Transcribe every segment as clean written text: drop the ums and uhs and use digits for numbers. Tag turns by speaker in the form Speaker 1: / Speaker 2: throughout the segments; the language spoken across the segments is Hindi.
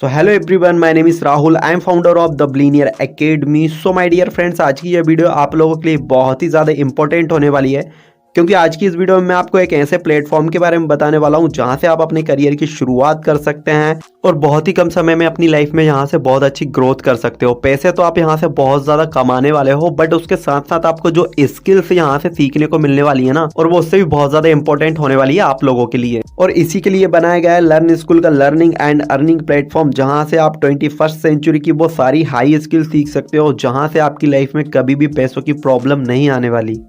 Speaker 1: So hello everyone, my name is Rahul. I am founder of the billionaire academy. So my dear friends, आज की ये वीडियो आप लोगों के लिए बहुत ही ज़्यादा इंपॉर्टेंट होने वाली है, क्योंकि आज की इस वीडियो में मैं आपको एक ऐसे प्लेटफॉर्म के बारे में बताने वाला हूं जहां से आप अपने करियर की शुरुआत कर सकते हैं और बहुत ही कम समय में अपनी लाइफ में यहां से बहुत अच्छी ग्रोथ कर सकते हो। पैसे तो आप यहां से बहुत ज़्यादा कमाने वाले हो, बट उसके साथ साथ आपको जो स्किल्स यहां से सीखने को मिलने वाली है ना, और वो उससे भी बहुत ज़्यादा इंपॉर्टेंट होने वाली है आप लोगों के लिए। और इसी के लिए बनाया गया है लर्न स्कूल का लर्निंग एंड अर्निंग प्लेटफॉर्म, जहां से आप 21st सेंचुरी की वो सारी हाई स्किल सीख सकते हो, जहां से आपकी लाइफ में कभी भी पैसों की प्रॉब्लम नहीं आने वाली।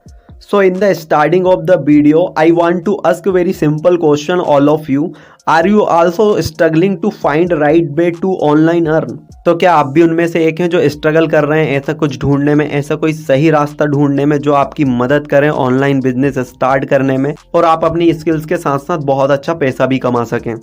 Speaker 1: So in the starting of the video, I want to ask a very simple question all of you. Are you also struggling to find right way to online earn? तो क्या आप भी उनमें से एक हैं जो स्ट्रगल कर रहे हैं ऐसा कुछ ढूंढने में, ऐसा कोई सही रास्ता ढूंढने में जो आपकी मदद करे ऑनलाइन बिजनेस स्टार्ट करने में और आप अपनी स्किल्स के साथ साथ बहुत अच्छा पैसा भी कमा सकें?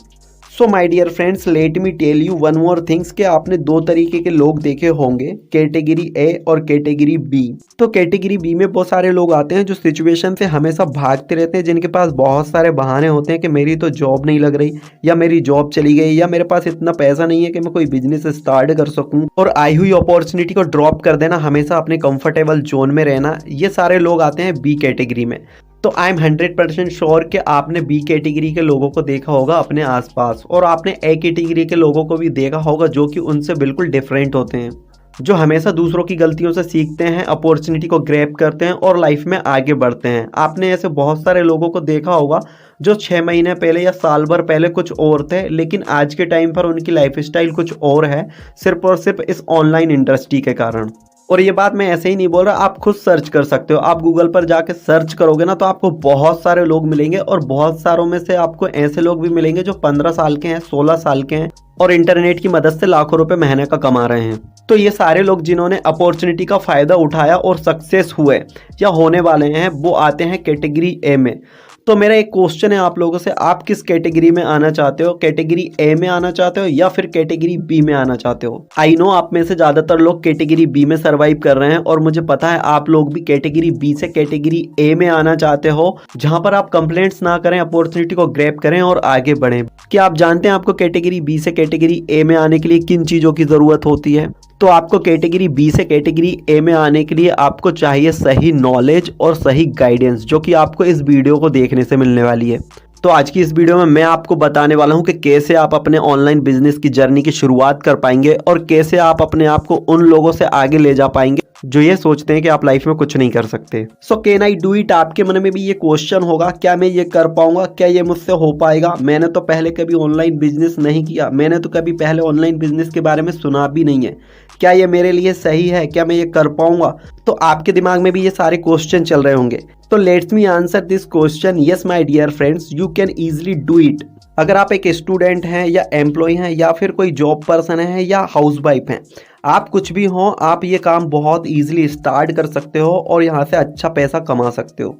Speaker 1: So my dear friends, let me tell you one more things कि आपने दो तरीके के लोग देखे होंगे, कैटेगरी ए और कैटेगरी बी। तो कैटेगरी बी में बहुत सारे लोग आते हैं जो सिचुएशन से हमेशा भागते रहते हैं, जिनके पास बहुत सारे बहाने होते हैं कि मेरी तो जॉब नहीं लग रही, या मेरी जॉब चली गई, या मेरे पास इतना पैसा नहीं है कि मैं कोई बिजनेस स्टार्ट कर सकूं, और आई हुई अपॉर्चुनिटी को ड्रॉप कर देना, हमेशा अपने कंफर्टेबल जोन में रहना। ये सारे लोग आते हैं बी कैटेगरी में। तो आई एम 100% श्योर कि आपने बी कैटेगरी के लोगों को देखा होगा अपने आसपास, और आपने ए कैटेगरी के लोगों को भी देखा होगा जो कि उनसे बिल्कुल डिफरेंट होते हैं, जो हमेशा दूसरों की गलतियों से सीखते हैं, अपॉर्चुनिटी को ग्रैब करते हैं और लाइफ में आगे बढ़ते हैं। आपने ऐसे बहुत सारे लोगों को देखा होगा जो 6 महीने पहले या साल भर पहले कुछ और थे, लेकिन आज के टाइम पर उनकी लाइफ स्टाइल कुछ और है, सिर्फ और सिर्फ इस ऑनलाइन इंडस्ट्री के कारण। और ये बात मैं ऐसे ही नहीं बोल रहा, आप खुद सर्च कर सकते हो। आप गूगल पर जाके सर्च करोगे ना, तो आपको बहुत सारे लोग मिलेंगे, और बहुत सारों में से आपको ऐसे लोग भी मिलेंगे जो 15 साल के हैं, 16 साल के हैं, और इंटरनेट की मदद से लाखों रुपए महीने का कमा रहे हैं। तो ये सारे लोग जिन्होंने अपॉर्चुनिटी का फायदा उठाया और सक्सेस हुए या होने वाले हैं, वो आते हैं कैटेगरी ए में। तो मेरा एक क्वेश्चन है आप लोगों से, आप किस कैटेगरी में आना चाहते हो? कैटेगरी ए में आना चाहते हो या फिर कैटेगरी बी में आना चाहते हो? आई नो आप में से ज्यादातर लोग कैटेगरी बी में सरवाइव कर रहे हैं, और मुझे पता है आप लोग भी कैटेगरी बी से कैटेगरी ए में आना चाहते हो, जहां पर आप कंप्लेंट्स ना करें, अपॉर्चुनिटी को ग्रैब करें और आगे बढ़ें। क्या आप जानते हैं आपको कैटेगरी बी से कैटेगरी ए में आने के लिए किन चीजों की जरूरत होती है? तो आपको कैटेगरी बी से कैटेगरी ए में आने के लिए आपको चाहिए सही नॉलेज और सही गाइडेंस, जो कि आपको इस वीडियो को देखने से मिलने वाली है। तो आज की इस वीडियो में मैं आपको बताने वाला हूं कि कैसे आप अपने ऑनलाइन बिजनेस की जर्नी की शुरुआत कर पाएंगे और कैसे आप अपने आप को उन लोगों से आगे ले जा पाएंगे जो ये सोचते हैं कि आप लाइफ में कुछ नहीं कर सकते। So can I do it? आपके मन में भी ये क्वेश्चन होगा, क्या मैं ये कर पाऊंगा, क्या ये मुझसे हो पाएगा? मैंने तो पहले कभी ऑनलाइन बिजनेस नहीं किया, मैंने तो कभी पहले ऑनलाइन बिजनेस के बारे में सुना भी नहीं है, क्या ये मेरे लिए सही है, क्या मैं ये कर पाऊंगा? तो आपके दिमाग में भी ये सारे क्वेश्चन चल रहे होंगे। तो let's me answer this question. Yes my dear friends, you can easily do it. अगर आप एक स्टूडेंट हैं या एम्प्लॉय हैं या फिर कोई जॉब पर्सन है या हाउसवाइफ हैं, आप कुछ भी हो, आप ये काम बहुत इजीली स्टार्ट कर सकते हो और यहाँ से अच्छा पैसा कमा सकते हो।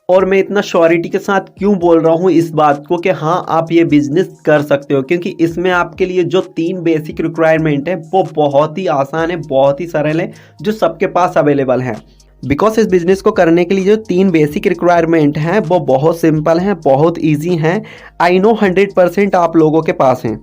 Speaker 1: और मैं इतना श्योरिटी के साथ क्यों बोल रहा हूँ इस बात को कि हाँ आप ये बिजनेस कर सकते हो, क्योंकि इसमें आपके लिए जो 3 बेसिक रिक्वायरमेंट है वो बहुत ही आसान है, बहुत ही सरल है, जो सबके पास अवेलेबल है। बिकॉज इस बिजनेस को करने के लिए जो 3 बेसिक रिक्वायरमेंट हैं वो बहुत सिंपल हैं, बहुत ईजी हैं। आई नो 100% आप लोगों के पास हैं।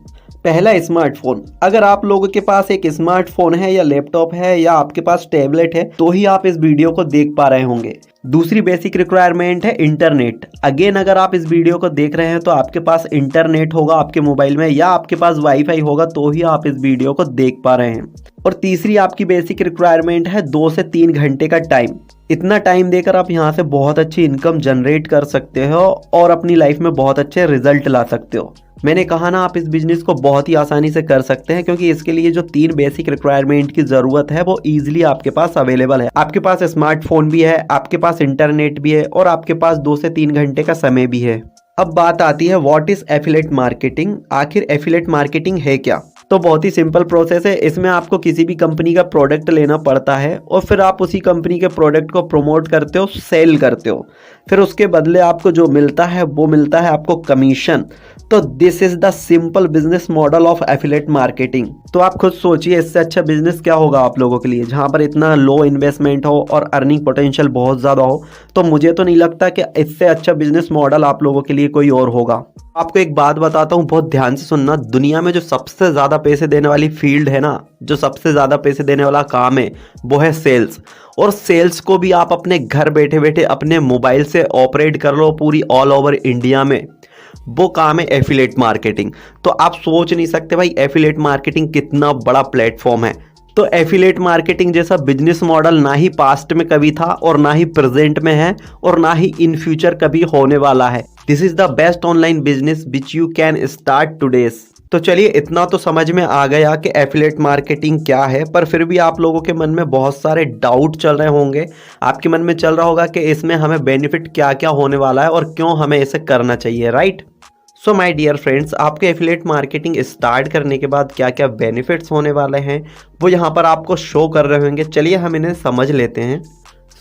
Speaker 1: पहला, स्मार्टफोन। अगर आप लोगों के पास एक स्मार्टफोन है या लैपटॉप है या आपके पास टैबलेट है, तो ही आप इस वीडियो को देख पा रहे होंगे। दूसरी बेसिक रिक्वायरमेंट है इंटरनेट। अगेन, अगर आप इस वीडियो को देख रहे हैं तो आपके पास इंटरनेट होगा आपके मोबाइल में, या आपके पास वाईफाई होगा, तो ही आप इस वीडियो को देख पा रहे हैं। और तीसरी आपकी बेसिक रिक्वायरमेंट है 2 से 3 घंटे का टाइम। इतना टाइम देकर आप यहाँ से बहुत अच्छी इनकम जनरेट कर सकते हो और अपनी लाइफ में बहुत अच्छे रिजल्ट ला सकते हो। मैंने कहा ना, आप इस बिजनेस को बहुत ही आसानी से कर सकते हैं, क्योंकि इसके लिए जो 3 बेसिक रिक्वायरमेंट की जरूरत है वो इजीली आपके पास अवेलेबल है। आपके पास स्मार्टफोन भी है, आपके पास इंटरनेट भी है, और आपके पास 2 से 3 घंटे का समय भी है। अब बात आती है व्हाट इज एफिलिएट मार्केटिंग। आखिर एफिलिएट मार्केटिंग है क्या? तो बहुत ही सिंपल प्रोसेस है। इसमें आपको किसी भी कंपनी का प्रोडक्ट लेना पड़ता है और फिर आप उसी कंपनी के प्रोडक्ट को प्रमोट करते हो, सेल करते हो। फिर उसके बदले आपको जो मिलता है वो मिलता है आपको कमीशन। तो this is the simple business model of affiliate marketing. तो आप खुद सोचिए इससे अच्छा बिजनेस क्या होगा आप लोगों के लिए, जहां पर इतना लो इन्वेस्टमेंट हो और अर्निंग पोटेंशियल बहुत ज़्यादा हो। तो मुझे तो नहीं लगता कि इससे अच्छा बिजनेस मॉडल आप लोगों के लिए कोई और होगा। आपको एक बात बताता हूँ, बहुत ध्यान से सुनना। दुनिया में जो सबसे ज़्यादा पैसे देने वाली फील्ड है ना, जो सबसे ज़्यादा पैसे देने वाला काम है, वो है सेल्स। और सेल्स को भी आप अपने घर बैठे बैठे अपने मोबाइल से ऑपरेट कर लो पूरी ऑल ओवर इंडिया में। वो काम है एफिलिएट मार्केटिंग। तो आप सोच नहीं सकते भाई एफिलिएट मार्केटिंग कितना बड़ा प्लेटफॉर्म है। तो एफिलिएट मार्केटिंग जैसा बिजनेस मॉडल ना ही पास्ट में कभी था और ना ही प्रेजेंट में है और ना ही इन फ्यूचर कभी होने वाला है। This is the best online business which you can start today. तो चलिए इतना तो समझ में आ गया कि एफिलिएट मार्केटिंग क्या है, पर फिर भी आप लोगों के मन में बहुत सारे डाउट चल रहे होंगे। आपके मन में चल रहा होगा कि इसमें हमें बेनिफिट क्या क्या होने वाला है और क्यों हमें इसे करना चाहिए, right. So my dear friends, आपके एफिलिएट मार्केटिंग स्टार्ट करने के बाद क्या क्या बेनिफिट्स होने वाले हैं वो यहाँ पर आपको शो कर रहे होंगे। चलिए हम इन्हें समझ लेते हैं।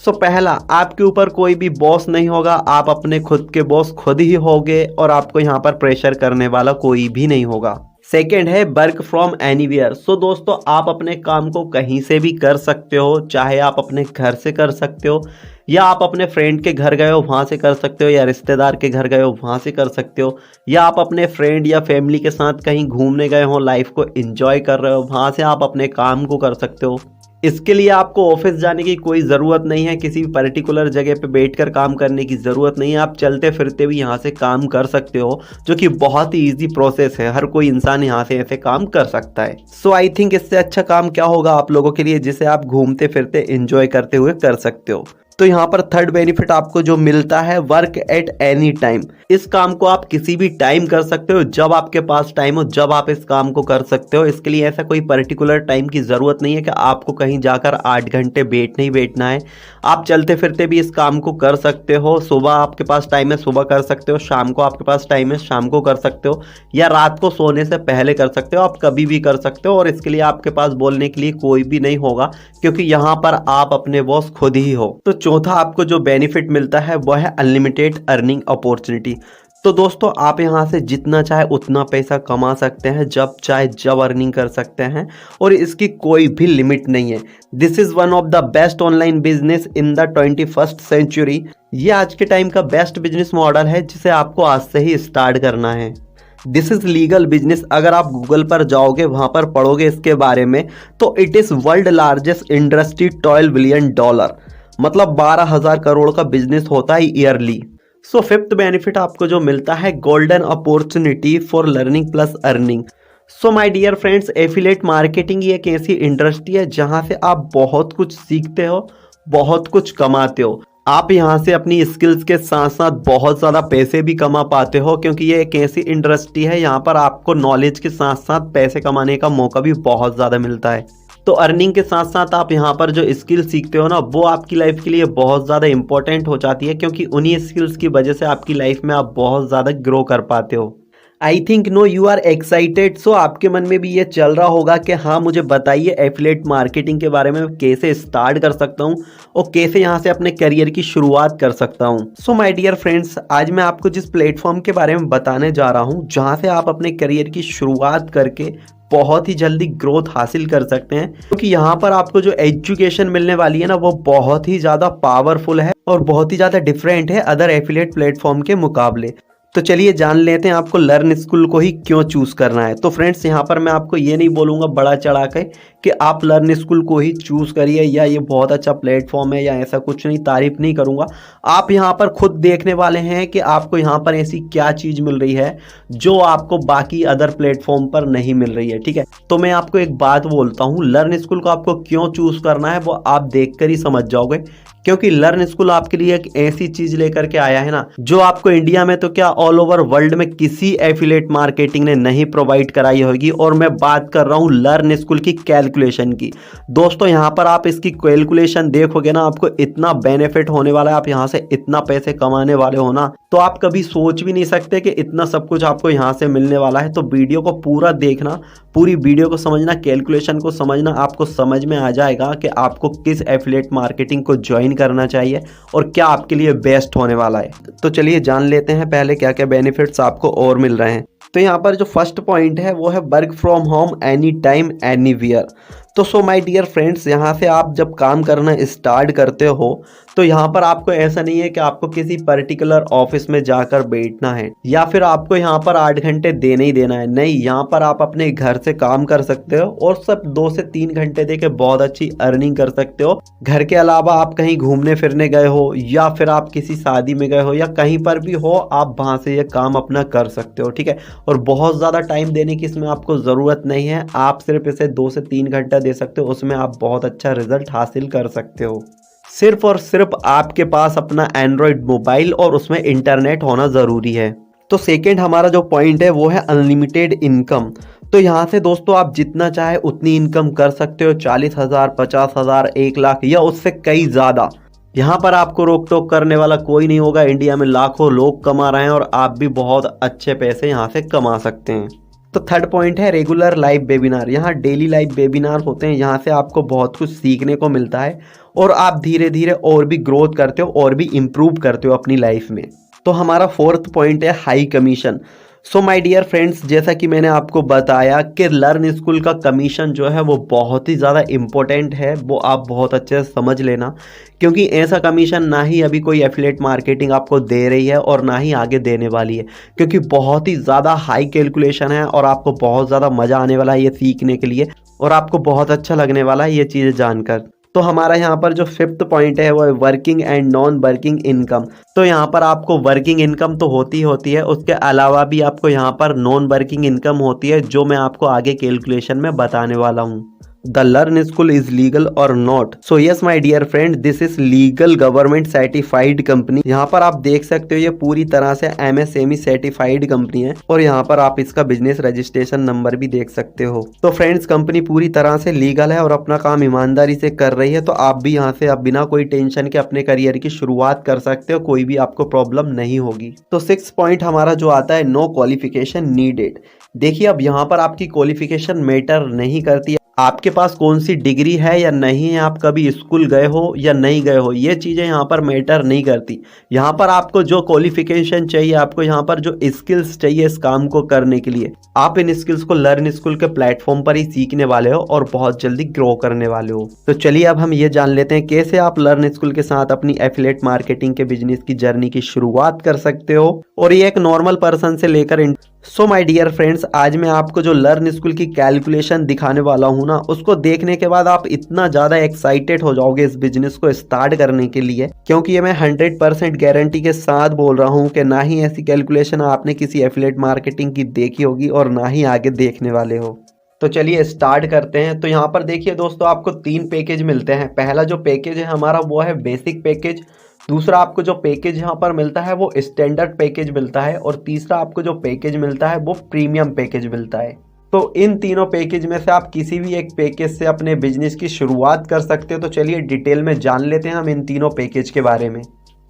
Speaker 1: सो पहला, आपके ऊपर कोई भी बॉस नहीं होगा, आप अपने खुद के बॉस खुद ही होगे और आपको यहाँ पर प्रेशर करने वाला कोई भी नहीं होगा। सेकेंड है वर्क फ्रॉम एनीवेयर। सो दोस्तों, आप अपने काम को कहीं से भी कर सकते हो, चाहे आप अपने घर से कर सकते हो या आप अपने फ्रेंड के घर गए हो वहाँ से कर सकते हो या रिश्तेदार के घर गए हो वहाँ से कर सकते हो या आप अपने फ्रेंड या फैमिली के साथ कहीं घूमने गए हो, लाइफ को एंजॉय कर रहे हो, वहाँ से आप अपने काम को कर सकते हो। इसके लिए आपको ऑफिस जाने की कोई ज़रूरत नहीं है, किसी भी पर्टिकुलर जगह पे बैठकर काम करने की ज़रूरत नहीं है। आप चलते फिरते भी यहाँ से काम कर सकते हो, जो कि बहुत ही इजी प्रोसेस है। हर कोई इंसान यहाँ से ऐसे काम कर सकता है। सो आई थिंक इससे अच्छा काम क्या होगा आप लोगों के लिए जिसे आप घूमते फिरते एंजॉय करते हुए कर सकते हो। तो यहाँ पर थर्ड बेनिफिट आपको जो मिलता है, वर्क एट एनी टाइम। इस काम को आप किसी भी टाइम कर सकते हो, जब आपके पास टाइम हो जब आप इस काम को कर सकते हो। इसके लिए ऐसा कोई पर्टिकुलर टाइम की ज़रूरत नहीं है कि आपको कहीं जाकर 8 घंटे बैठना ही बैठना है। आप चलते फिरते भी इस काम को कर सकते हो। सुबह आपके पास टाइम है, सुबह कर सकते हो। शाम को आपके पास टाइम है, शाम को कर सकते हो, या रात को सोने से पहले कर सकते हो। आप कभी भी कर सकते हो और इसके लिए आपके पास बोलने के लिए कोई भी नहीं होगा, क्योंकि यहाँ पर आप अपने बॉस खुद ही हो। तो चौथा आपको जो बेनिफिट मिलता है वो है अनलिमिटेड अर्निंग अपॉर्चुनिटी। तो दोस्तों, आप यहाँ से जितना चाहे उतना पैसा कमा सकते हैं, जब चाहे जब अर्निंग कर सकते हैं और इसकी कोई भी लिमिट नहीं है। This is one of the best online business in the 21st century. ये आज के टाइम का बेस्ट बिजनेस मॉडल है जिसे आपको आज से ही स्टार्ट करना है। This is legal business. अगर आप गूगल पर जाओगे, वहां पर पढ़ोगे इसके बारे में, तो it is world largest industry, $12 billion, मतलब 12,000 करोड़ का बिजनेस होता है ईयरली। सो फिफ्थ बेनिफिट आपको जो मिलता है, golden opportunity for learning plus earning. So my dear friends, affiliate marketing ये एक ऐसी इंडस्ट्री है जहां से आप बहुत कुछ सीखते हो, बहुत कुछ कमाते हो। आप यहाँ से अपनी स्किल्स के साथ साथ बहुत ज़्यादा पैसे भी कमा पाते हो, क्योंकि ये एक ऐसी इंडस्ट्री है यहाँ पर आपको नॉलेज के साथ साथ पैसे कमाने का मौका भी बहुत ज़्यादा मिलता है। तो अर्निंग के साथ साथ आप यहाँ पर जो स्किल सीखते हो ना, वो आपकी लाइफ के लिए बहुत ज़्यादा इंपॉर्टेंट हो जाती है, क्योंकि उन्हीं स्किल्स की वजह से आपकी लाइफ में आप बहुत ज़्यादा ग्रो कर पाते हो। I think no you are excited. So आपके मन में भी ये चल रहा होगा कि हाँ, मुझे बताइए एफिलिएट मार्केटिंग के बारे में, कैसे स्टार्ट कर सकता हूँ और कैसे यहाँ से अपने करियर की शुरुआत कर सकता हूँ। सो माय डियर फ्रेंड्स, आज मैं आपको जिस प्लेटफॉर्म के बारे में बताने जा रहा हूँ, जहाँ से आप अपने करियर की शुरुआत करके बहुत ही जल्दी ग्रोथ हासिल कर सकते हैं, क्योंकि यहाँ पर आपको जो एजुकेशन मिलने वाली है ना, वो बहुत ही ज़्यादा पावरफुल है और बहुत ही ज़्यादा डिफरेंट है अदर एफिलिएट प्लेटफॉर्म के मुकाबले। तो चलिए जान लेते हैं आपको लर्न स्कूल को ही क्यों चूज़ करना है। तो फ्रेंड्स, यहाँ पर मैं आपको ये नहीं बोलूँगा बड़ा चढ़ा के कि आप लर्न स्कूल को ही चूज़ करिए या ये बहुत अच्छा प्लेटफॉर्म है या ऐसा कुछ नहीं, तारीफ नहीं करूँगा। आप यहाँ पर खुद देखने वाले हैं कि आपको यहाँ पर ऐसी क्या चीज़ मिल रही है जो आपको बाकी अदर प्लेटफॉर्म पर नहीं मिल रही है, ठीक है। तो मैं आपको एक बात बोलता हूँ, लर्न स्कूल को आपको क्यों चूज़ करना है वो आप देख कर ही समझ जाओगे, क्योंकि लर्न स्कूल आपके लिए एक ऐसी चीज लेकर के आया है ना, जो आपको इंडिया में तो क्या ऑल ओवर वर्ल्ड में किसी एफिलिएट मार्केटिंग ने नहीं प्रोवाइड कराई होगी। और मैं बात कर रहा हूँ लर्न स्कूल की कैलकुलेशन की। दोस्तों, यहाँ पर आप इसकी कैलकुलेशन देखोगे ना, आपको इतना बेनिफिट होने वाला है, आप यहाँ से इतना पैसे कमाने वाले हो ना तो आप कभी सोच भी नहीं सकते कि इतना सब कुछ आपको यहाँ से मिलने वाला है। तो वीडियो को पूरा देखना, पूरी वीडियो को समझना, कैलकुलेशन को समझना, आपको समझ में आ जाएगा कि आपको किस एफिलिएट मार्केटिंग को ज्वाइन करना चाहिए और क्या आपके लिए बेस्ट होने वाला है। तो चलिए जान लेते हैं पहले क्या क्या बेनिफिट्स आपको और मिल रहे हैं। तो यहाँ पर जो फर्स्ट पॉइंट है वो है work from home any time anywhere. तो सो माय डियर फ्रेंड्स, यहाँ से आप जब काम करना स्टार्ट करते हो तो यहाँ पर आपको ऐसा नहीं है कि आपको किसी पर्टिकुलर ऑफिस में जाकर बैठना है या फिर आपको यहाँ पर 8 घंटे देना ही देना है। नहीं, यहाँ पर आप अपने घर से काम कर सकते हो और सब 2 से 3 घंटे दे के बहुत अच्छी अर्निंग कर सकते हो। घर के अलावा आप कहीं घूमने फिरने गए हो या फिर आप किसी शादी में गए हो या कहीं पर भी हो, आप वहाँ से ये काम अपना कर सकते हो, ठीक है। और बहुत ज़्यादा टाइम देने की इसमें आपको ज़रूरत नहीं है, आप सिर्फ इसे 2 से 3 घंटा दे सकते हो, उसमें आप बहुत अच्छा रिजल्ट हासिल कर सकते हो। सिर्फ और सिर्फ आपके पास अपना एंड्रॉयड मोबाइल और उसमें इंटरनेट होना ज़रूरी है। तो सेकेंड हमारा जो पॉइंट है वो है अनलिमिटेड इनकम। तो यहाँ से दोस्तों आप जितना चाहे उतनी इनकम कर सकते हो, 40,000, 50,000, 1 लाख या उससे कई ज़्यादा। यहाँ पर आपको रोक टोक करने वाला कोई नहीं होगा। इंडिया में लाखों लोग कमा रहे हैं और आप भी बहुत अच्छे पैसे यहाँ से कमा सकते हैं। तो थर्ड पॉइंट है रेगुलर लाइव वेबिनार। यहाँ डेली लाइव वेबिनार होते हैं, यहाँ से आपको बहुत कुछ सीखने को मिलता है और आप धीरे धीरे और भी ग्रोथ करते हो और भी इम्प्रूव करते हो अपनी लाइफ में। तो हमारा फोर्थ पॉइंट है high commission. So my dear friends, जैसा कि मैंने आपको बताया कि लर्न स्कूल का कमीशन जो है वो बहुत ही ज़्यादा इम्पोर्टेंट है, वो आप बहुत अच्छे से समझ लेना, क्योंकि ऐसा कमीशन ना ही अभी कोई एफिलिएट मार्केटिंग आपको दे रही है और ना ही आगे देने वाली है, क्योंकि बहुत ही ज़्यादा हाई कैलकुलेशन है और आपको बहुत ज़्यादा मज़ा आने वाला है ये सीखने के लिए और आपको बहुत अच्छा लगने वाला है ये चीज़ें जानकर। तो हमारा यहाँ पर जो फिफ्थ पॉइंट है वो है working and non working income. तो यहाँ पर आपको वर्किंग इनकम तो होती है, उसके अलावा भी आपको यहाँ पर नॉन वर्किंग इनकम होती है, जो मैं आपको आगे कैलकुलेशन में बताने वाला हूँ। The learn school is legal और not? So yes my dear friend, this is legal government certified company. यहाँ पर आप देख सकते हो ये पूरी तरह से MSME सर्टिफाइड कंपनी है और यहाँ पर आप इसका बिजनेस रजिस्ट्रेशन नंबर भी देख सकते हो। तो फ्रेंड्स, कंपनी पूरी तरह से लीगल है और अपना काम ईमानदारी से कर रही है। तो आप भी यहाँ से अब बिना कोई टेंशन के अपने करियर की शुरुआत कर सकते हो, कोई भी आपको प्रॉब्लम नहीं होगी। तो 6 पॉइंट हमारा जो आता है नो क्वालिफिकेशन नीडेड। देखिए, अब यहाँ पर आपकी क्वालिफिकेशन मैटर नहीं करती, आपके पास कौन सी डिग्री है या नहीं है, आप कभी स्कूल गए हो या नहीं गए हो, ये चीज़ें यहाँ पर मैटर नहीं करती। यहाँ पर आपको जो क्वालिफिकेशन चाहिए, आपको यहाँ पर जो स्किल्स चाहिए इस काम को करने के लिए, आप इन स्किल्स को लर्न स्कूल के प्लेटफॉर्म पर ही सीखने वाले हो और बहुत जल्दी ग्रो करने वाले हो। तो चलिए अब हम ये जान लेते हैं कैसे आप लर्न स्कूल के साथ अपनी एफिलिएट मार्केटिंग के बिजनेस की जर्नी की शुरुआत कर सकते हो, और ये एक नॉर्मल पर्सन से लेकर सो माय डियर फ्रेंड्स, आज मैं आपको जो लर्न स्कूल की कैलकुलेशन दिखाने वाला हूँ ना, उसको देखने के बाद आप इतना ज़्यादा एक्साइटेड हो जाओगे इस बिजनेस को स्टार्ट करने के लिए, क्योंकि ये मैं 100% गारंटी के साथ बोल रहा हूँ कि ना ही ऐसी कैलकुलेशन आपने किसी एफिलिएट मार्केटिंग की देखी होगी और ना ही आगे देखने वाले हो। तो चलिए स्टार्ट करते हैं। तो यहाँ पर देखिए दोस्तों, आपको 3 पैकेज मिलते हैं। पहला जो पैकेज है हमारा वो है बेसिक पैकेज, दूसरा आपको जो पैकेज यहाँ पर मिलता है वो स्टैंडर्ड पैकेज मिलता है, और तीसरा आपको जो पैकेज मिलता है वो प्रीमियम पैकेज मिलता है। तो इन तीनों पैकेज में से आप किसी भी एक पैकेज से अपने बिजनेस की शुरुआत कर सकते हो। तो चलिए डिटेल में जान लेते हैं हम इन तीनों पैकेज के बारे में।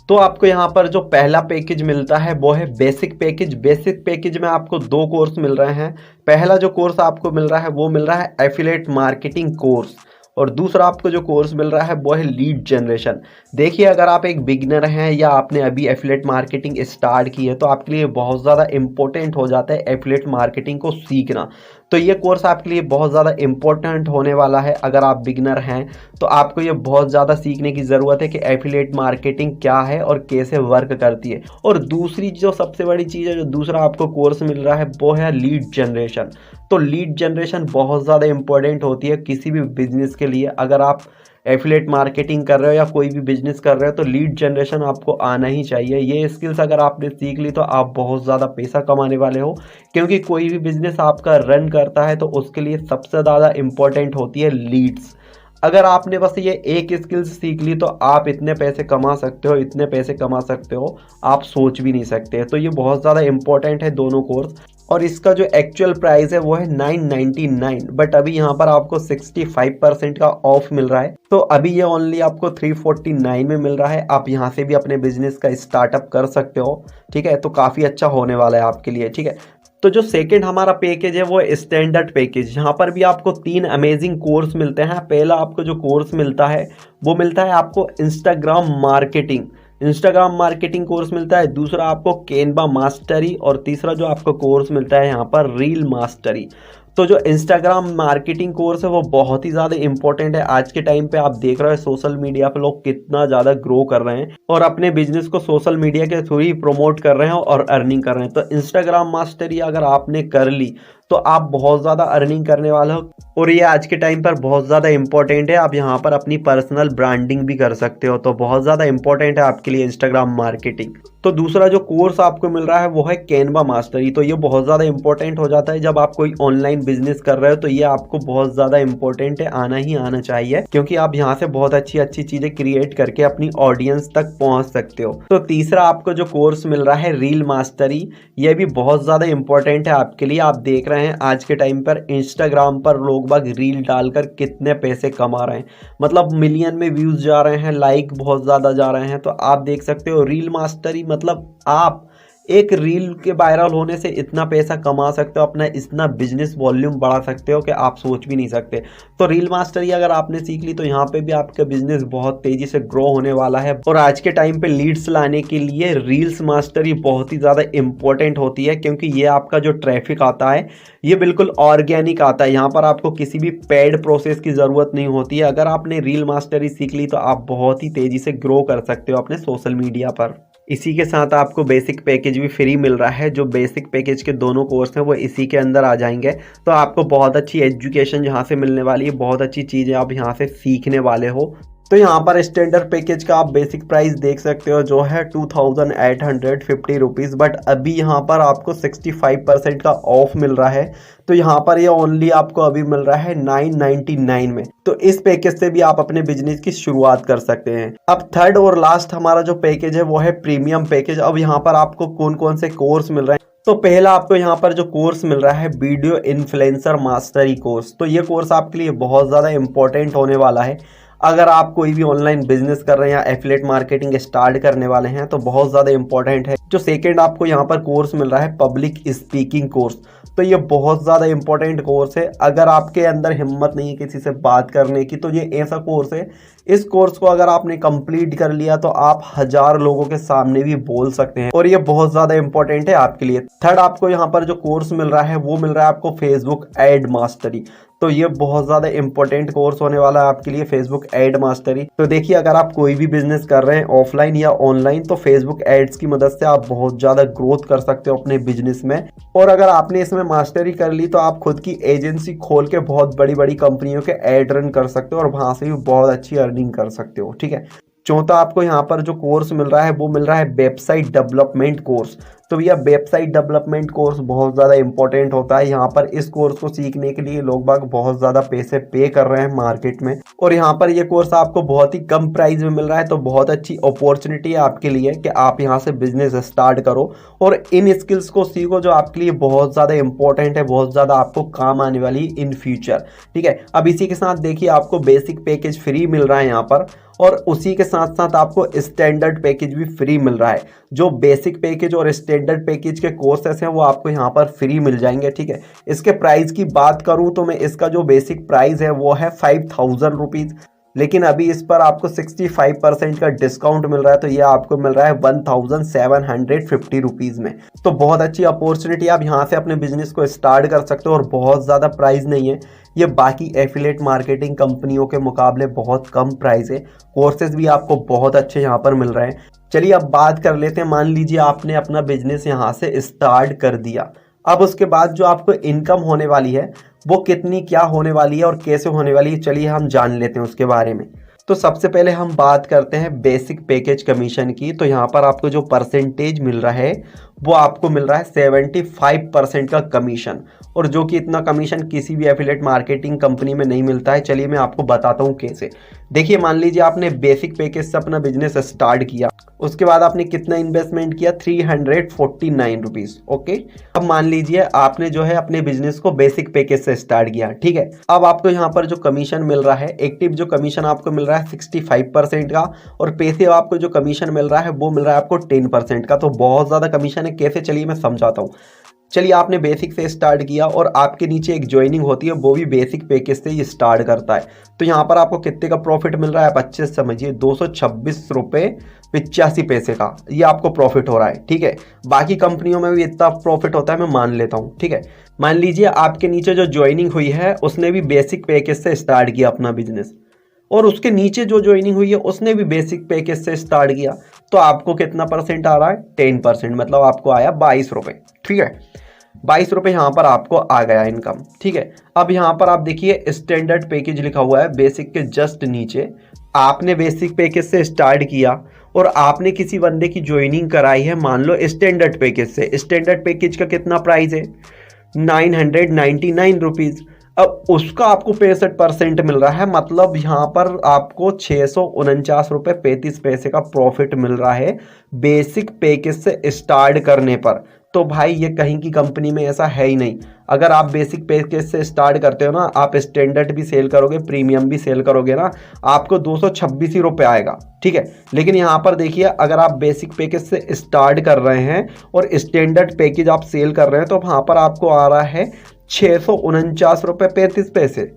Speaker 1: तो आपको यहाँ पर जो पहला पैकेज मिलता है वो है बेसिक पैकेज। बेसिक पैकेज में आपको 2 कोर्स मिल रहे हैं। पहला जो कोर्स आपको मिल रहा है वो मिल रहा है एफिलिएट मार्केटिंग कोर्स, और दूसरा आपको जो कोर्स मिल रहा है वो है लीड जनरेशन। देखिए, अगर आप एक बिगिनर हैं या आपने अभी एफिलिएट मार्केटिंग स्टार्ट की है तो आपके लिए बहुत ज़्यादा इंपॉर्टेंट हो जाता है एफिलिएट मार्केटिंग को सीखना। तो ये कोर्स आपके लिए बहुत ज़्यादा इंपॉर्टेंट होने वाला है। अगर आप बिगिनर हैं तो आपको ये बहुत ज़्यादा सीखने की ज़रूरत है कि एफिलिएट मार्केटिंग क्या है और कैसे वर्क करती है। और दूसरी जो सबसे बड़ी चीज़ है, जो दूसरा आपको कोर्स मिल रहा है वो है लीड जनरेशन। तो लीड जनरेशन बहुत ज़्यादा इंपॉर्टेंट होती है किसी भी बिजनेस के लिए। अगर आप एफिलिएट मार्केटिंग कर रहे हो या कोई भी बिजनेस कर रहे हो तो लीड जनरेशन आपको आना ही चाहिए। ये स्किल्स अगर आपने सीख ली तो आप बहुत ज़्यादा पैसा कमाने वाले हो, क्योंकि कोई भी बिजनेस आपका रन करता है तो उसके लिए सबसे ज़्यादा इम्पोर्टेंट होती है लीड्स। अगर आपने बस ये एक स्किल्स सीख ली तो आप इतने पैसे कमा सकते हो, इतने पैसे कमा सकते हो आप सोच भी नहीं सकते। तो ये बहुत ज़्यादा इंपॉर्टेंट है दोनों कोर्स। और इसका जो एक्चुअल प्राइस है वो है 999, बट अभी यहाँ पर आपको 65% का ऑफ मिल रहा है। तो अभी ये ओनली आपको 349 में मिल रहा है। आप यहाँ से भी अपने बिजनेस का स्टार्टअप कर सकते हो, ठीक है। तो काफ़ी अच्छा होने वाला है आपके लिए, ठीक है। तो जो सेकंड हमारा पैकेज है वो स्टैंडर्ड पैकेज। यहाँ पर भी आपको 3 अमेजिंग कोर्स मिलते हैं। पहला आपको जो कोर्स मिलता है वो मिलता है आपको इंस्टाग्राम मार्केटिंग कोर्स मिलता है। दूसरा आपको कैनवा मास्टरी, और तीसरा जो आपको कोर्स मिलता है यहाँ पर रील मास्टरी। तो जो इंस्टाग्राम मार्केटिंग कोर्स है वो बहुत ही ज़्यादा इंपॉर्टेंट है। आज के टाइम पे आप देख रहे हो सोशल मीडिया पे लोग कितना ज़्यादा ग्रो कर रहे हैं और अपने बिजनेस को सोशल मीडिया के थ्रू ही प्रमोट कर रहे हैं और अर्निंग कर रहे हैं। तो इंस्टाग्राम मास्टरी अगर आपने कर ली तो आप बहुत ज़्यादा अर्निंग करने वाले हो, और ये आज के टाइम पर बहुत ज़्यादा इंपॉर्टेंट है। आप यहाँ पर अपनी पर्सनल ब्रांडिंग भी कर सकते हो, तो बहुत ज़्यादा इंपॉर्टेंट है आपके लिए इंस्टाग्राम मार्केटिंग। तो दूसरा जो कोर्स आपको मिल रहा है वो है कैनवा मास्टरी। तो ये बहुत ज़्यादा इंपॉर्टेंट हो जाता है जब आप कोई ऑनलाइन बिजनेस कर रहे हो, तो ये आपको बहुत ज़्यादा इंपॉर्टेंट है, आना ही आना चाहिए, क्योंकि आप यहाँ से बहुत अच्छी अच्छी चीज़ें क्रिएट करके अपनी ऑडियंस तक पहुँच सकते हो। तो तीसरा आपको जो कोर्स मिल रहा है रील मास्टरी, ये भी बहुत ज़्यादा इंपॉर्टेंट है आपके लिए। आप देख रहे हैं आज के टाइम पर इंस्टाग्राम पर लोग बाग रील डालकर कितने पैसे कमा रहे हैं, मतलब मिलियन में व्यूज़ जा रहे हैं, लाइक बहुत ज़्यादा जा रहे हैं। तो आप देख सकते हो रील मास्टरी मतलब आप एक रील के वायरल होने से इतना पैसा कमा सकते हो, अपना इतना बिजनेस वॉल्यूम बढ़ा सकते हो कि आप सोच भी नहीं सकते। तो रील मास्टरी अगर आपने सीख ली तो यहाँ पे भी आपका बिजनेस बहुत तेजी से ग्रो होने वाला है। और आज के टाइम पे लीड्स लाने के लिए रील्स मास्टरी बहुत ही ज़्यादा इंपॉर्टेंट होती है, क्योंकि ये आपका जो ट्रैफिक आता है ये बिल्कुल ऑर्गेनिक आता है। यहाँ पर आपको किसी भी पेड प्रोसेस की ज़रूरत नहीं होती है। अगर आपने रील मास्टरी सीख ली तो आप बहुत ही तेज़ी से ग्रो कर सकते हो अपने सोशल मीडिया पर। इसी के साथ आपको बेसिक पैकेज भी फ्री मिल रहा है। जो बेसिक पैकेज के दोनों कोर्स हैं वो इसी के अंदर आ जाएंगे। तो आपको बहुत अच्छी एजुकेशन यहाँ से मिलने वाली है, बहुत अच्छी चीज़ें आप यहाँ से सीखने वाले हो। तो यहाँ पर स्टैंडर्ड पैकेज का आप बेसिक प्राइस देख सकते हो जो है 2850 रुपीज़, बट अभी यहाँ पर आपको 65% का ऑफ मिल रहा है। तो यहाँ पर ये ओनली आपको अभी मिल रहा है 999 में। तो इस पैकेज से भी आप अपने बिजनेस की शुरुआत कर सकते हैं। अब थर्ड और लास्ट हमारा जो पैकेज है वो है प्रीमियम पैकेज। अब यहाँ पर आपको कौन कौन से कोर्स मिल रहे हैं। तो पहला आपको यहाँ पर जो कोर्स मिल रहा है वीडियो इन्फ्लुएंसर मास्टरी कोर्स। तो ये कोर्स आपके लिए बहुत ज़्यादा इंपॉर्टेंट होने वाला है। अगर आप कोई भी ऑनलाइन बिजनेस कर रहे हैं या एफिलिएट मार्केटिंग स्टार्ट करने वाले हैं तो बहुत ज़्यादा इंपॉर्टेंट है। जो सेकंड आपको यहाँ पर कोर्स मिल रहा है पब्लिक स्पीकिंग कोर्स, तो ये बहुत ज़्यादा इंपॉर्टेंट कोर्स है। अगर आपके अंदर हिम्मत नहीं है किसी से बात करने की तो ये ऐसा कोर्स है, इस कोर्स को अगर आपने कंप्लीट कर लिया तो आप 1000 लोगों के सामने भी बोल सकते हैं, और ये बहुत ज़्यादा इंपॉर्टेंट है आपके लिए। थर्ड आपको यहाँ पर जो कोर्स मिल रहा है वो मिल रहा है आपको फेसबुक एड मास्टरी। तो ये बहुत ज़्यादा इंपॉर्टेंट कोर्स होने वाला है आपके लिए, फेसबुक एड मास्टरी। तो देखिए अगर आप कोई भी बिजनेस कर रहे हैं ऑफलाइन या ऑनलाइन तो फेसबुक एड्स की मदद से आप बहुत ज़्यादा ग्रोथ कर सकते हो अपने बिजनेस में। और अगर आपने इसमें मास्टरी कर ली तो आप खुद की एजेंसी खोल के बहुत बड़ी बड़ी कंपनियों के एड रन कर सकते हो और वहाँ से भी बहुत अच्छी अर्निंग कर सकते हो, ठीक है। चौथा आपको यहाँ पर जो कोर्स मिल रहा है वो मिल रहा है वेबसाइट डेवलपमेंट कोर्स। तो भैया वेबसाइट डेवलपमेंट कोर्स बहुत ज़्यादा इंपॉर्टेंट होता है। यहाँ पर इस कोर्स को सीखने के लिए लोग बाग बहुत ज़्यादा पैसे पे कर रहे हैं मार्केट में, और यहाँ पर ये कोर्स आपको बहुत ही कम प्राइस में मिल रहा है। तो बहुत अच्छी अपॉर्चुनिटी है आपके लिए कि आप यहाँ से बिजनेस स्टार्ट करो और इन स्किल्स को सीखो जो आपके लिए बहुत ज़्यादा इंपॉर्टेंट है, बहुत ज़्यादा आपको काम आने वाली इन फ्यूचर, ठीक है। अब इसी के साथ देखिए आपको बेसिक पैकेज फ्री मिल रहा है यहाँ पर, और उसी के साथ साथ आपको स्टैंडर्ड पैकेज भी फ्री मिल रहा है। जो बेसिक पैकेज और स्टैंडर्ड पैकेज के कोर्सेस हैं वो आपको यहाँ पर फ्री मिल जाएंगे, ठीक है। इसके प्राइस की बात करूँ तो मैं इसका जो बेसिक प्राइस है वो है 5000 रुपीज़, लेकिन अभी इस पर आपको 65% का डिस्काउंट मिल रहा है। तो ये आपको मिल रहा है 1750 रुपीज़ में। तो बहुत अच्छी अपॉर्चुनिटी, आप यहाँ से अपने बिजनेस को स्टार्ट कर सकते हो और बहुत ज़्यादा प्राइस नहीं है ये, बाकी एफिलिएट मार्केटिंग कंपनियों के मुकाबले बहुत कम प्राइस है। कोर्सेज भी आपको बहुत अच्छे यहाँ पर मिल रहे हैं। चलिए अब बात कर लेते हैं, मान लीजिए आपने अपना बिजनेस यहाँ से स्टार्ट कर दिया, अब उसके बाद जो आपको इनकम होने वाली है वो कितनी क्या होने वाली है और कैसे होने वाली है, चलिए हम जान लेते हैं उसके बारे में। तो सबसे पहले हम बात करते हैं बेसिक पैकेज कमीशन की। तो यहाँ पर आपको जो परसेंटेज मिल रहा है वो आपको मिल रहा है 75% का कमीशन, और जो कि इतना कमीशन किसी भी एफिलिएट मार्केटिंग कंपनी में नहीं मिलता है। चलिए मैं आपको बताता हूँ कैसे। देखिए मान लीजिए आपने बेसिक पैकेज से अपना बिजनेस स्टार्ट किया, उसके बाद आपने कितना इन्वेस्टमेंट किया, 349 रुपीज। ओके, अब मान लीजिए आपने जो है अपने बिजनेस को बेसिक पैकेज से स्टार्ट किया, ठीक है। अब आपको यहाँ पर जो कमीशन मिल रहा है, एक्टिव जो कमीशन आपको मिल रहा है 65% का, और पैसिव आपको जो कमीशन मिल रहा है वो मिल रहा है आपको 10% का। तो बहुत ज़्यादा कमीशन है। कैसे, चलिए मैं समझाता हूँ। चलिए आपने बेसिक से स्टार्ट किया और आपके नीचे एक ज्वाइनिंग होती है, वो भी बेसिक पैकेज से ही स्टार्ट करता है। तो यहाँ पर आपको कितने का प्रॉफिट मिल रहा है, आप अच्छे से समझिए, 226 रुपये 85 पैसे का ये आपको प्रॉफिट हो रहा है, ठीक है। बाकी कंपनियों में भी इतना प्रॉफिट होता है, मैं मान लेता हूँ, ठीक है। मान लीजिए आपके नीचे जो ज्वाइनिंग हुई है उसने भी बेसिक पैकेज से स्टार्ट किया अपना बिजनेस, और उसके नीचे जो ज्वाइनिंग हुई है उसने भी बेसिक पैकेज से स्टार्ट किया। तो आपको कितना परसेंट आ रहा है, 10%, मतलब आपको आया 22 रुपये, ठीक है। 22 रुपये यहाँ पर आपको आ गया इनकम, ठीक है। अब यहाँ पर आप देखिए स्टैंडर्ड पैकेज लिखा हुआ है बेसिक के जस्ट नीचे। आपने बेसिक पैकेज से स्टार्ट किया और आपने किसी बंदे की ज्वाइनिंग कराई है, मान लो स्टैंडर्ड पैकेज से। स्टैंडर्ड पैकेज का कितना प्राइस है, 999 रुपीज़। अब उसका आपको 65% मिल रहा है, मतलब यहाँ पर आपको 649 रुपये 35 पैसे का प्रॉफिट मिल रहा है बेसिक पैकेज से स्टार्ट करने पर। तो भाई ये कहीं की कंपनी में ऐसा है ही नहीं। अगर आप बेसिक पैकेज से स्टार्ट करते हो ना, आप स्टैंडर्ड भी सेल करोगे, प्रीमियम भी सेल करोगे ना, आपको 226 ही रुपये आएगा, ठीक है। लेकिन यहाँ पर देखिए अगर आप बेसिक पैकेज से स्टार्ट कर रहे हैं और स्टैंडर्ड पैकेज आप सेल कर रहे हैं, तो वहाँ पर आपको आ रहा है 649 रुपये 35 पैसे।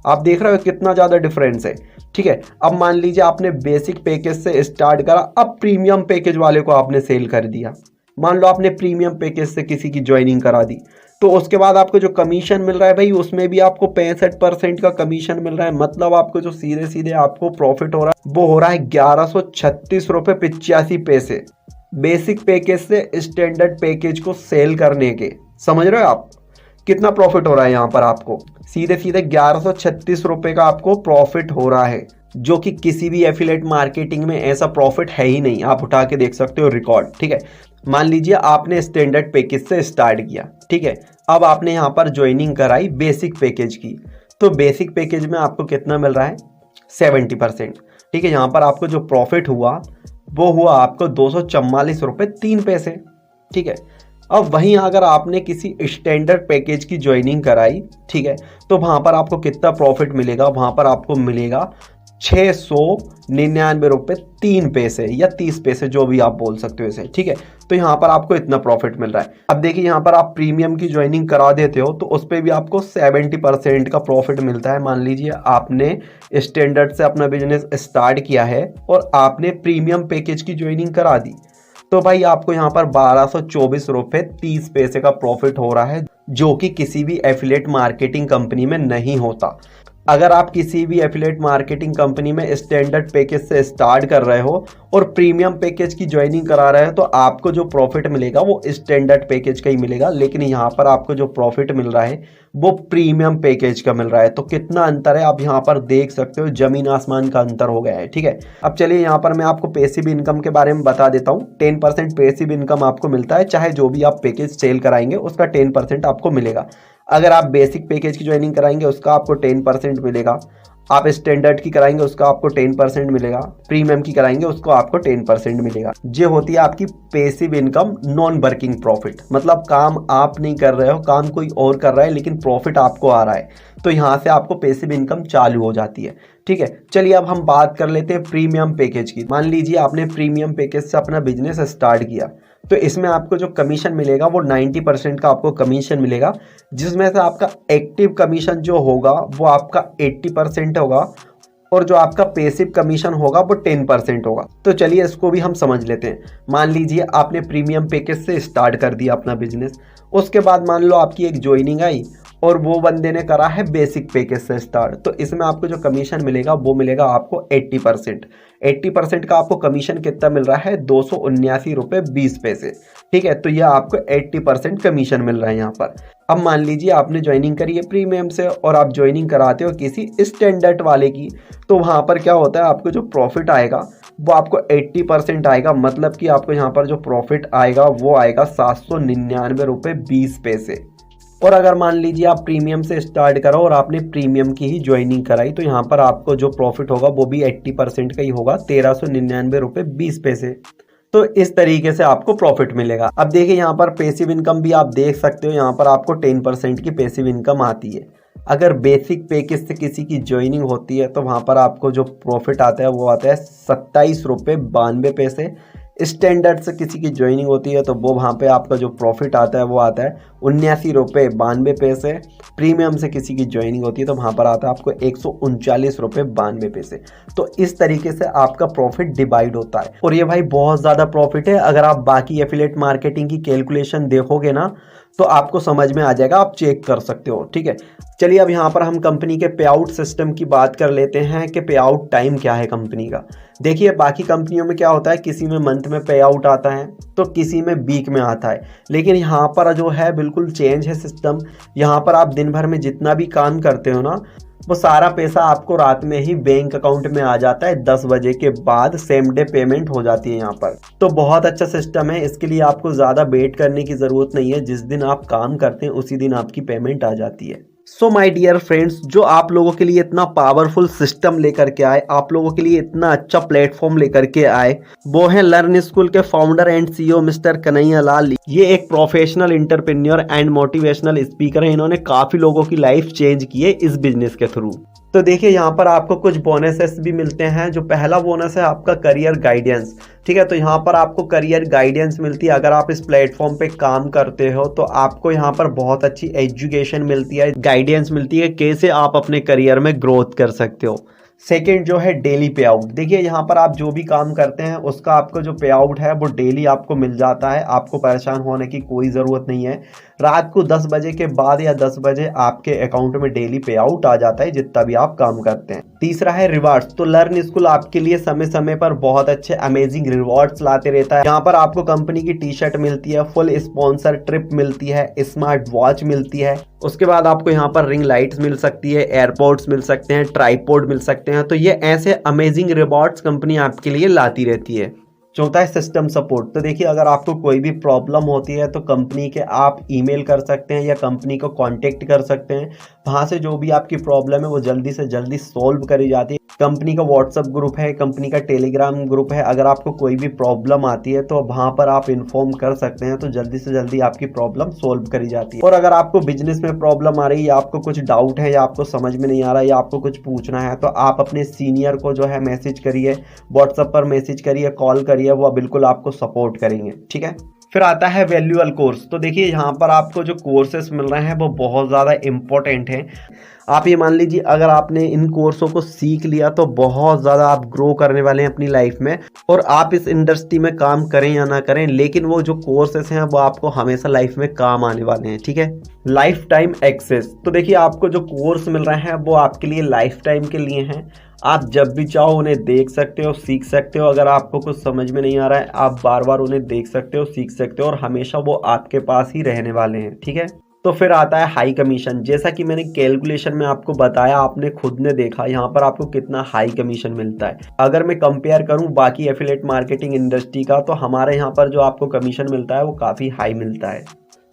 Speaker 1: आप देख रहे हो कितना ज़्यादा डिफरेंस है, ठीक है। अब मान लीजिए आपने बेसिक पैकेज से स्टार्ट करा, अब प्रीमियम पैकेज वाले को आपने सेल कर दिया। मान लो आपने प्रीमियम पैकेज से किसी की ज्वाइनिंग करा दी, तो उसके बाद आपको जो कमीशन मिल रहा है भाई, उसमें भी आपको 65% का कमीशन मिल रहा है। मतलब आपको जो सीधे सीधे आपको प्रॉफिट हो रहा है वो हो रहा है 1136 रुपये 85 पैसे बेसिक पैकेज से स्टैंडर्ड पैकेज को सेल करने के। समझ रहे हो आप कितना प्रॉफिट हो रहा है यहाँ पर आपको, सीधे सीधे 1136 रुपये का आपको प्रॉफिट हो रहा है, जो कि किसी भी एफिलिएट मार्केटिंग में ऐसा प्रॉफिट है ही नहीं। आप उठा के देख सकते हो रिकॉर्ड, ठीक है। मान लीजिए आपने स्टैंडर्ड पैकेज से स्टार्ट किया, ठीक है। अब आपने यहाँ पर ज्वाइनिंग कराई बेसिक पैकेज की, तो बेसिक पैकेज में आपको कितना मिल रहा है, 70%, ठीक है। यहाँ पर आपको जो प्रॉफिट हुआ वो हुआ आपको 244 रुपये 3 पैसे, ठीक है। अब वहीं अगर आपने किसी स्टैंडर्ड पैकेज की ज्वाइनिंग कराई, ठीक है, तो वहाँ पर आपको कितना प्रॉफिट मिलेगा, वहाँ पर आपको मिलेगा 699 रुपये 3 पैसे या 30 पैसे, जो भी आप बोल सकते हो इसे, ठीक है। तो यहाँ पर आपको इतना प्रॉफिट मिल रहा है। अब देखिए यहाँ पर आप प्रीमियम की ज्वाइनिंग करा देते हो तो उस पर भी आपको 70% का प्रॉफिट मिलता है। मान लीजिए आपने स्टैंडर्ड से अपना बिजनेस स्टार्ट किया है और आपने प्रीमियम पैकेज की ज्वाइनिंग करा दी, तो भाई आपको यहाँ पर 1224 रुपये 30 पैसे का प्रॉफिट हो रहा है, जो कि किसी भी एफिलिएट मार्केटिंग कंपनी में नहीं होता। अगर आप किसी भी एफिलिएट मार्केटिंग कंपनी में स्टैंडर्ड पैकेज से स्टार्ट कर रहे हो और प्रीमियम पैकेज की ज्वाइनिंग करा रहे हो, तो आपको जो प्रॉफिट मिलेगा वो स्टैंडर्ड पैकेज का ही मिलेगा। लेकिन यहाँ पर आपको जो प्रॉफिट मिल रहा है वो प्रीमियम पैकेज का मिल रहा है। तो कितना अंतर है आप यहाँ पर देख सकते हो, जमीन आसमान का अंतर हो गया है, ठीक है। अब चलिए यहाँ पर मैं आपको पैसिव इनकम के बारे में बता देता हूँ। 10% पैसिव इनकम आपको मिलता है, चाहे जो भी आप पैकेज सेल कराएंगे उसका 10% आपको मिलेगा। अगर आप बेसिक पैकेज की ज्वाइनिंग कराएंगे उसका आपको 10% मिलेगा, आप स्टैंडर्ड की कराएंगे उसका आपको 10% मिलेगा, प्रीमियम की कराएंगे उसको आपको 10% मिलेगा। ये होती है आपकी passive income non working profit, मतलब काम आप नहीं कर रहे हो, काम कोई और कर रहा है लेकिन प्रॉफिट आपको आ रहा है, तो यहाँ से आपको पैसिव इनकम चालू हो जाती है, ठीक है। चलिए अब हम बात कर लेते हैं प्रीमियम पैकेज की। मान लीजिए आपने प्रीमियम पैकेज से अपना बिजनेस स्टार्ट किया, तो इसमें आपको जो कमीशन मिलेगा वो 90% का आपको कमीशन मिलेगा, जिसमें से आपका एक्टिव कमीशन जो होगा वो आपका 80% होगा और जो आपका पैसिव कमीशन होगा वो 10% होगा। तो चलिए इसको भी हम समझ लेते हैं। मान लीजिए आपने प्रीमियम पैकेज से स्टार्ट कर दिया अपना बिजनेस, उसके बाद मान लो आपकी एक ज्वाइनिंग आई और वो बंदे ने करा है बेसिक पैकेज से स्टार्ट, तो इसमें आपको जो कमीशन मिलेगा वो मिलेगा आपको 80%। 80% का आपको कमीशन कितना मिल रहा है, 279 रुपये 20 पैसे, ठीक है। तो यह आपको 80% कमीशन मिल रहा है यहाँ पर। अब मान लीजिए आपने ज्वाइनिंग करी है प्रीमियम से और आप ज्वाइनिंग कराते हो किसी स्टैंडर्ड वाले की, तो वहाँ पर क्या होता है, आपको जो प्रॉफिट आएगा वो आपको 80% आएगा। मतलब कि आपको यहाँ पर जो प्रॉफिट आएगा वो आएगा 799 रुपये 20 पैसे। और अगर मान लीजिए आप प्रीमियम से स्टार्ट करो और आपने प्रीमियम की ही ज्वाइनिंग कराई तो यहाँ पर आपको जो प्रॉफिट होगा वो भी 80% का ही होगा, 1399 रुपये 20 पैसे। तो इस तरीके से आपको प्रॉफिट मिलेगा। अब देखिए यहाँ पर पैसिव इनकम भी आप देख सकते हो, यहाँ पर आपको 10% की पैसिव इनकम आती है। अगर बेसिक पैकेज से किसी की ज्वाइनिंग होती है तो वहाँ पर आपको जो प्रॉफिट आता है वो आता है 27 रुपये 92 पैसे। स्टैंडर्ड से किसी की ज्वाइनिंग होती है तो वो वहाँ पे आपका जो प्रॉफिट आता है वो आता है 79 रुपये 92 पैसे। प्रीमियम से किसी की ज्वाइनिंग होती है तो वहाँ पर आता है आपको 139 रुपये 92 पैसे। तो इस तरीके से आपका प्रॉफिट डिवाइड होता है और ये भाई बहुत ज़्यादा प्रॉफिट है। अगर आप बाकी एफिलिएट मार्केटिंग की कैलकुलेशन देखोगे ना तो आपको समझ में आ जाएगा, आप चेक कर सकते हो। ठीक है, चलिए अब यहाँ पर हम कंपनी के पे आउट सिस्टम की बात कर लेते हैं कि पे आउट टाइम क्या है कंपनी का। देखिए बाकी कंपनियों में क्या होता है, किसी में मंथ में पे आउट आता है तो किसी में वीक में आता है, लेकिन यहाँ पर जो है बिल्कुल चेंज है सिस्टम। यहाँ पर आप दिन भर में जितना भी काम करते हो ना वो सारा पैसा आपको रात में ही बैंक अकाउंट में आ जाता है। 10 बजे के बाद सेम डे पेमेंट हो जाती है यहाँ पर। तो बहुत अच्छा सिस्टम है, इसके लिए आपको ज़्यादा वेट करने की ज़रूरत नहीं है। जिस दिन आप काम करते हैं उसी दिन आपकी पेमेंट आ जाती है। सो माय डियर फ्रेंड्स, जो आप लोगों के लिए इतना पावरफुल सिस्टम लेकर के आए, आप लोगों के लिए इतना अच्छा प्लेटफॉर्म लेकर के आए, वो है लर्न स्कूल के founder and CEO mister Kanhaiya Lal. ये एक professional entrepreneur and motivational speaker है। इन्होंने काफ़ी लोगों की लाइफ चेंज की है इस बिजनेस के थ्रू। तो देखिए यहाँ पर आपको कुछ बोनसेस भी मिलते हैं। जो पहला बोनस है आपका करियर गाइडेंस। ठीक है, तो यहाँ पर आपको करियर गाइडेंस मिलती है। अगर आप इस प्लेटफॉर्म पे काम करते हो तो आपको यहाँ पर बहुत अच्छी एजुकेशन मिलती है, गाइडेंस मिलती है कैसे आप अपने करियर में ग्रोथ कर सकते हो। सेकेंड जो है डेली पे आउट। देखिए यहाँ पर आप जो भी काम करते हैं उसका आपको जो पे आउट है वो डेली आपको मिल जाता है। आपको परेशान होने की कोई ज़रूरत नहीं है। रात को 10 बजे के बाद या 10 बजे आपके अकाउंट में डेली पे आउट आ जाता है जितना भी आप काम करते हैं। तीसरा है रिवार्ड्स। तो लर्न स्कूल आपके लिए समय समय पर बहुत अच्छे अमेजिंग रिवॉर्ड्स लाते रहता है। यहाँ पर आपको कंपनी की टी शर्ट मिलती है, फुल स्पॉन्सर ट्रिप मिलती है, स्मार्ट वॉच मिलती है। उसके बाद आपको यहाँ पर रिंग लाइट्स मिल सकती है, एयरपोर्ट्स मिल सकते हैं, ट्राइपॉड मिल सकते हैं। तो ये ऐसे अमेजिंग रिवॉर्ड्स कंपनी आपके लिए लाती रहती है। चौथा है सिस्टम सपोर्ट। तो देखिए अगर आपको कोई भी प्रॉब्लम होती है तो कंपनी के आप ईमेल कर सकते हैं या कंपनी को कांटेक्ट कर सकते हैं। वहाँ से जो भी आपकी प्रॉब्लम है वो जल्दी से जल्दी सॉल्व करी जाती है। कंपनी का व्हाट्सएप ग्रुप है, कंपनी का टेलीग्राम ग्रुप है। अगर आपको कोई भी प्रॉब्लम आती है तो वहाँ पर आप इन्फॉर्म कर सकते हैं, तो जल्दी से जल्दी आपकी प्रॉब्लम सॉल्व करी जाती है। और अगर आपको बिजनेस में प्रॉब्लम आ रही है या आपको कुछ डाउट है या आपको समझ में नहीं आ रहा है या आपको कुछ पूछना है तो आप अपने सीनियर को जो है मैसेज करिए, व्हाट्सएप पर मैसेज करिए, कॉल करिए, वो बिल्कुल आपको सपोर्ट करेंगे। ठीक है, फिर आता है वैल्यूएबल कोर्स। तो देखिए यहाँ पर आपको जो कोर्सेस मिल रहे हैं वो बहुत ज़्यादा इम्पोर्टेंट हैं। आप ये मान लीजिए अगर आपने इन कोर्सों को सीख लिया तो बहुत ज़्यादा आप ग्रो करने वाले हैं अपनी लाइफ में। और आप इस इंडस्ट्री में काम करें या ना करें, लेकिन वो जो कोर्सेस हैं वो आपको हमेशा लाइफ में काम आने वाले हैं। ठीक है, लाइफ टाइम एक्सेस। तो देखिए आपको जो कोर्स मिल रहे हैं वो आपके लिए लाइफ टाइम के लिए हैं। आप जब भी चाहो उन्हें देख सकते हो, सीख सकते हो। अगर आपको कुछ समझ में नहीं आ रहा है आप बार बार उन्हें देख सकते हो, सीख सकते हो और हमेशा वो आपके पास ही रहने वाले हैं। ठीक है, तो फिर आता है हाई कमीशन। जैसा कि मैंने कैलकुलेशन में आपको बताया, आपने खुद ने देखा यहाँ पर आपको कितना हाई कमीशन मिलता है। अगर मैं कंपेयर करूँ बाकी एफिलिएट मार्केटिंग इंडस्ट्री का तो हमारे यहाँ पर जो आपको कमीशन मिलता है वो काफ़ी हाई मिलता है।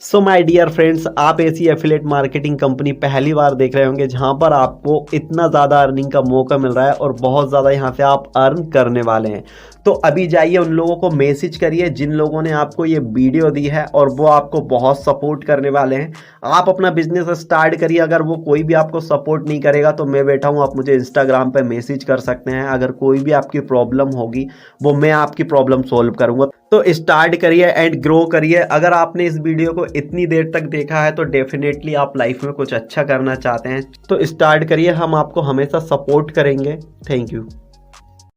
Speaker 1: सो माय डियर फ्रेंड्स, आप ऐसी एफिलिएट मार्केटिंग कंपनी पहली बार देख रहे होंगे जहां पर आपको इतना ज़्यादा अर्निंग का मौका मिल रहा है और बहुत ज़्यादा यहां से आप अर्न करने वाले हैं। तो अभी जाइए उन लोगों को मैसेज करिए जिन लोगों ने आपको ये वीडियो दी है और वो आपको बहुत सपोर्ट करने वाले हैं। आप अपना बिजनेस स्टार्ट करिए। अगर वो कोई भी आपको सपोर्ट नहीं करेगा तो मैं बैठा हूँ, आप मुझे इंस्टाग्राम पे मैसेज कर सकते हैं। अगर कोई भी आपकी प्रॉब्लम होगी वो मैं आपकी प्रॉब्लम सॉल्व करूँगा। तो स्टार्ट करिए एंड ग्रो करिए। अगर आपने इस वीडियो को इतनी देर तक देखा है तो डेफिनेटली आप लाइफ में कुछ अच्छा करना चाहते हैं, तो स्टार्ट करिए। हम आपको हमेशा सपोर्ट करेंगे। Thank you.